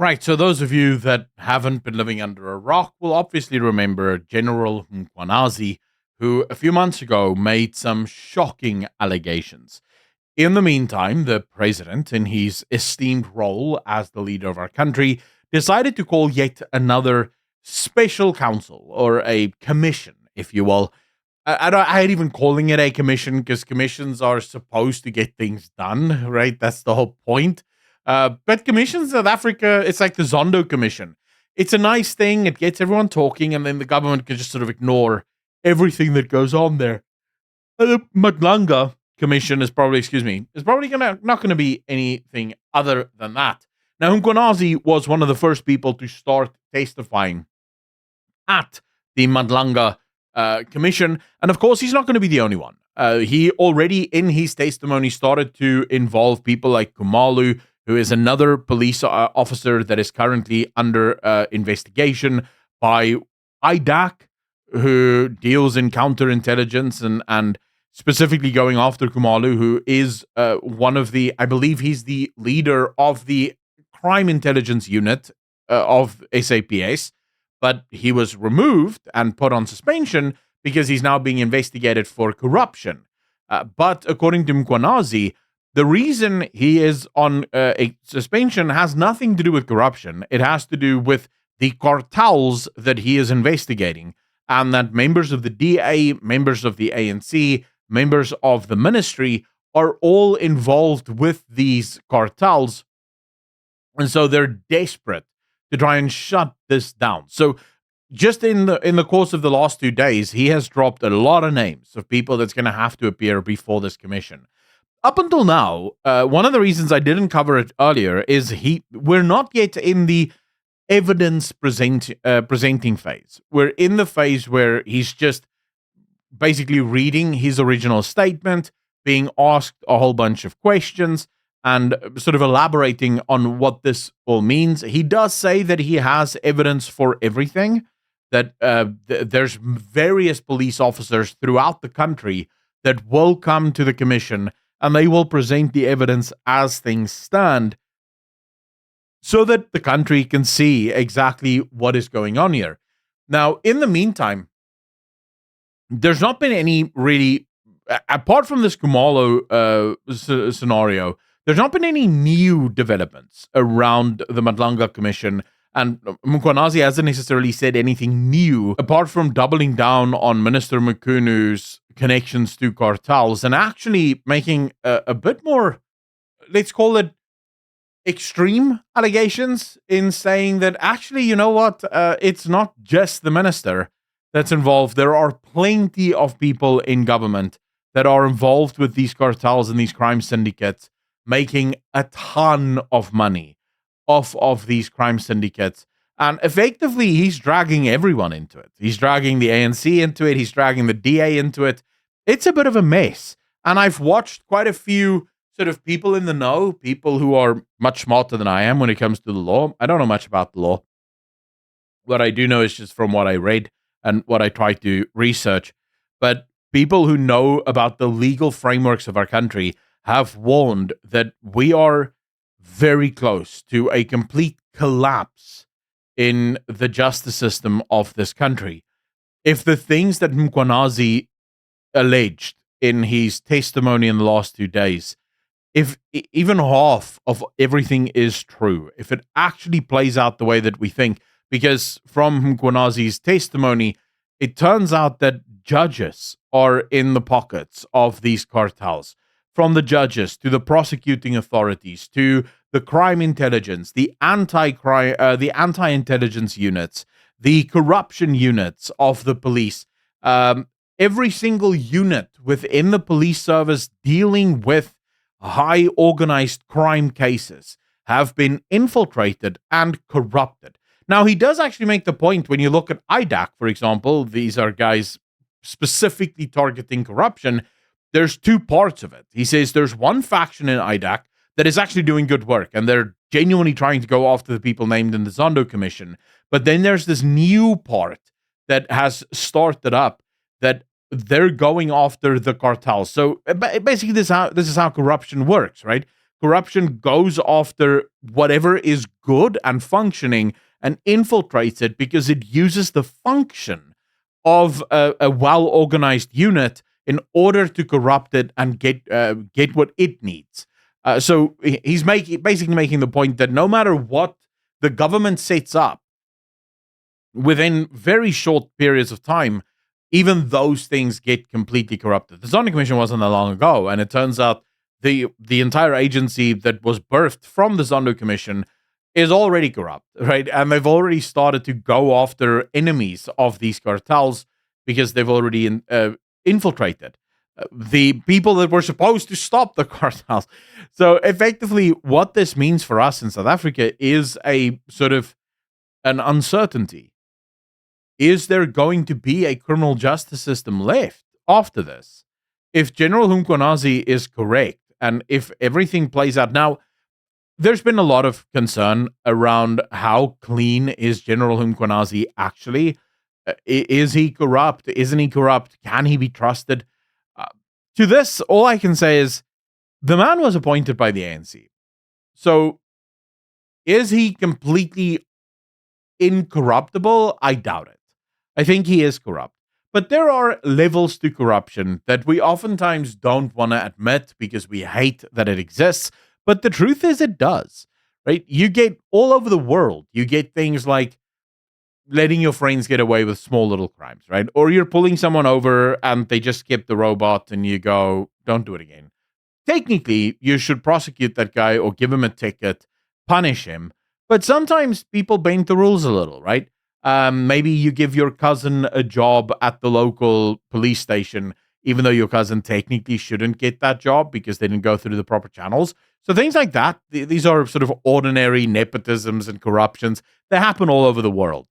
Right, so those of you that haven't been living under a rock will obviously remember General Mkhwanazi, who a few months ago made some shocking allegations. In the meantime, the president, in his esteemed role as the leader of our country, decided to call yet another special council, or a commission, if you will. I hate even calling it a commission because commissions are supposed to get things done, right? That's the whole point. But commissions in South Africa, it's like the Zondo Commission. It's a nice thing. It gets everyone talking, and then the government can just sort of ignore everything that goes on there. The Madlanga Commission is probably not gonna be anything other than that. Now, Hunguazi was one of the first people to start testifying at the Madlanga Commission. And of course, he's not going to be the only one. He already, in his testimony, started to involve people like Kumalu, who is another police officer that is currently under investigation by IDAC, who deals in counterintelligence and specifically going after Kumalu, who is one of the, I believe he's the leader of the crime intelligence unit of SAPS, but he was removed and put on suspension because he's now being investigated for corruption. But according to Mkhwanazi, the reason he is on a suspension has nothing to do with corruption. It has to do with the cartels that he is investigating, and that members of the DA, members of the ANC, members of the ministry are all involved with these cartels. And so they're desperate to try and shut this down. So just in the course of the last 2 days, he has dropped a lot of names of people that's going to have to appear before this commission. Up until now, one of the reasons I didn't cover it earlier is we're not yet in the evidence presenting phase. We're in the phase where he's just basically reading his original statement, being asked a whole bunch of questions, and sort of elaborating on what this all means. He does say that he has evidence for everything, that there's various police officers throughout the country that will come to the commission and they will present the evidence as things stand so that the country can see exactly what is going on here. Now, in the meantime, there's not been any really, apart from this Kumalo scenario, there's not been any new developments around the Madlanga Commission, and Mkhwanazi hasn't necessarily said anything new, apart from doubling down on Minister Mkunu's connections to cartels and actually making a bit more, let's call it, extreme allegations in saying that actually, you know what, it's not just the minister that's involved. There are plenty of people in government that are involved with these cartels and these crime syndicates, making a ton of money off of these crime syndicates. And effectively, he's dragging everyone into it. He's dragging the ANC into it. He's dragging the DA into it. It's a bit of a mess. And I've watched quite a few sort of people in the know, people who are much smarter than I am when it comes to the law. I don't know much about the law. What I do know is just from what I read and what I try to research. But people who know about the legal frameworks of our country have warned that we are very close to a complete collapse in the justice system of this country. If the things that Mkhwanazi alleged in his testimony in the last 2 days, if even half of everything is true, if it actually plays out the way that we think, because from Mkhwanazi's testimony, it turns out that judges are in the pockets of these cartels. From the judges to the prosecuting authorities to the crime intelligence, the anti-intelligence units, the corruption units of the police, every single unit within the police service dealing with high organized crime cases have been infiltrated and corrupted. Now, he does actually make the point when you look at IDAC, for example, these are guys specifically targeting corruption. There's two parts of it. He says there's one faction in IDAC that is actually doing good work, and they're genuinely trying to go after the people named in the Zondo Commission. But then there's this new part that has started up that they're going after the cartels. So basically, this is how corruption works, right? corruption goes after whatever is good and functioning and infiltrates it because it uses the function of a well-organized unit in order to corrupt it and get what it needs. So he's basically making the point that no matter what the government sets up, within very short periods of time, even those things get completely corrupted. The Zondo Commission wasn't that long ago, and it turns out the entire agency that was birthed from the Zondo Commission is already corrupt, right? And they've already started to go after enemies of these cartels because they've already infiltrated the people that were supposed to stop the cartels. So effectively, what this means for us in South Africa is a sort of an uncertainty. Is there going to be a criminal justice system left after this? If General Mkhwanazi is correct, and if everything plays out now, there's been a lot of concern around how clean is General Mkhwanazi actually. Is he corrupt? Isn't he corrupt? Can he be trusted? To this, all I can say is the man was appointed by the ANC. So is he completely incorruptible? I doubt it. I think he is corrupt. But there are levels to corruption that we oftentimes don't want to admit because we hate that it exists. But the truth is it does, right? You get all over the world. You get things like letting your friends get away with small little crimes, right? Or you're pulling someone over and they just skip the robot and you go, don't do it again. Technically, you should prosecute that guy or give him a ticket, punish him. But sometimes people bend the rules a little, right? Maybe you give your cousin a job at the local police station, even though your cousin technically shouldn't get that job because they didn't go through the proper channels. So things like that, these are sort of ordinary nepotisms and corruptions that happen all over the world.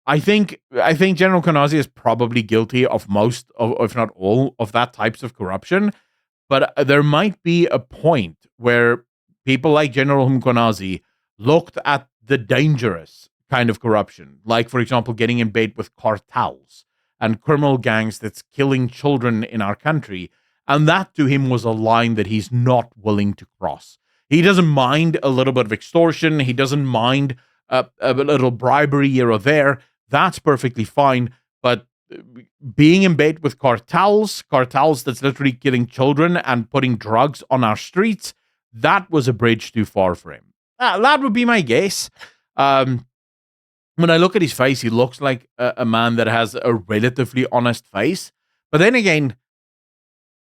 I think General Mkhwanazi is probably guilty of most, if not all, of that types of corruption. But there might be a point where people like General Mkhwanazi looked at the dangerous kind of corruption, like, for example, getting in bed with cartels and criminal gangs that's killing children in our country. And that to him was a line that he's not willing to cross. He doesn't mind a little bit of extortion. He doesn't mind a little bribery here or there. That's perfectly fine. But being in bed with cartels that's literally killing children and putting drugs on our streets, that was a bridge too far for him. That would be my guess. When I look at his face, he looks like a man that has a relatively honest face. But then again,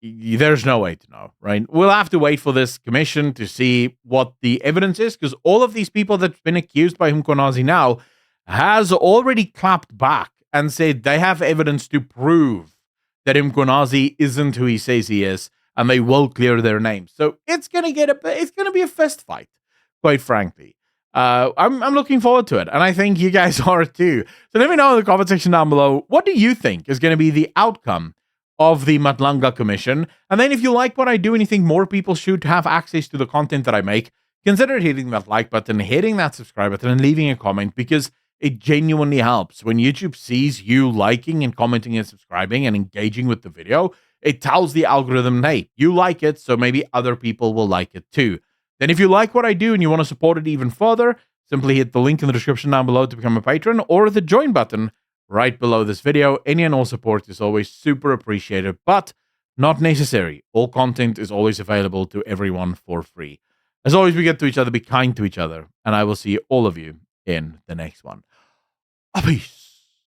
there's no way to know, right? We'll have to wait for this commission to see what the evidence is, because all of these people that's been accused by Mkhwanazi now has already clapped back and said they have evidence to prove that Mkhwanazi isn't who he says he is, and they will clear their names. So it's gonna be a fist fight, quite frankly. I'm looking forward to it, and I think you guys are too. So let me know in the comment section down below, what do you think is going to be the outcome of the Madlanga Commission? And then if you like what I do and you think more people should have access to the content that I make, consider hitting that like button, hitting that subscribe button, and leaving a comment, because it genuinely helps. When YouTube sees you liking and commenting and subscribing and engaging with the video, it tells the algorithm, hey, you like it, so maybe other people will like it too. Then if you like what I do and you want to support it even further, simply hit the link in the description down below to become a patron, or the join button right below this video. Any and all support is always super appreciated, but not necessary. All content is always available to everyone for free. As always, be good to each other, be kind to each other, and I will see all of you in the next one. Peace.